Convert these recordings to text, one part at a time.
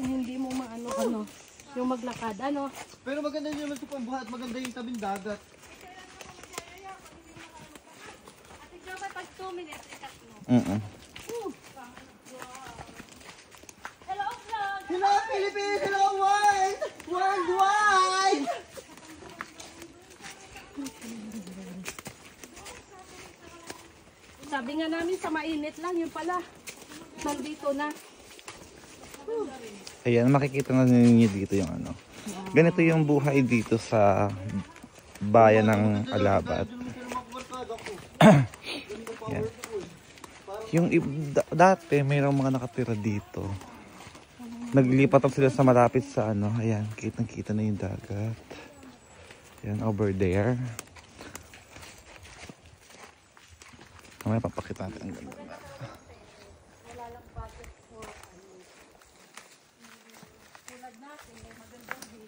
hindi mo maano, yung maglakad, ano. Pero maganda din naman ito pambuhat, maganda yung tabing dagat. Ate Jo, pag 2 minutes, ikat mo. Hello, vlog! Hello, Philippines! Hello, world! Worldwide! Sabi nga namin sa mainit lang, yun pala. Nandito na. Ayan, makikita na ninyo dito yung ano. Ganito yung buhay dito sa bayan ng Alabat. Yan. Yung dati, mayroong mga nakatira dito. Naglipat sila sa malapit sa ano. Ayan, kitang-kita na yung dagat. Ayan, over there. Mamaya papakita natin ang ganda na. Wala lang budget for tulad natin, may magandang view.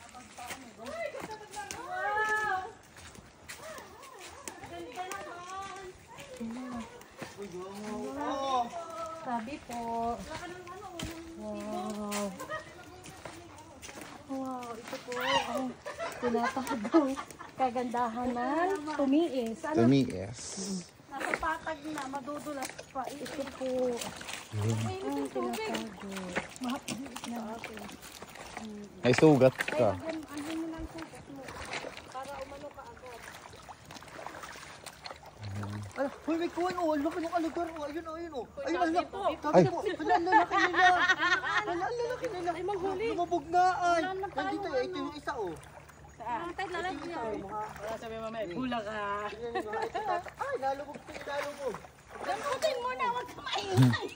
Abang pa ano ba? Ay, kasabag lang! Wow! Ganda naman! Sabi po. Wow! Wow, ito po ang tinatawag kagandahan ng tumiis. Ano? Tumiis. Nasa patag na, madudulas pa. Ito po. Ang tinatawag. Mahapagit na ako. Ay, sugat ka. Ano mo lang sugat mo. Para umano ka agad. Ay, hoy, may kuwan oh, laki ng alugar oh, ayun oh, ayun oh. Ayun, Sabi ayun po. Sabi po, ang lalaki nila. Ang lalaki nila. Ay, manghuli. Lumabog na ay. Wala na Nandito tayong ito yung isa oh. Saan? Tayo lalaki yan. Wala sabi mamaya, pula ka. Ay, nalubog ito, nalubog. Lamputin mo na, huwag ka maingay.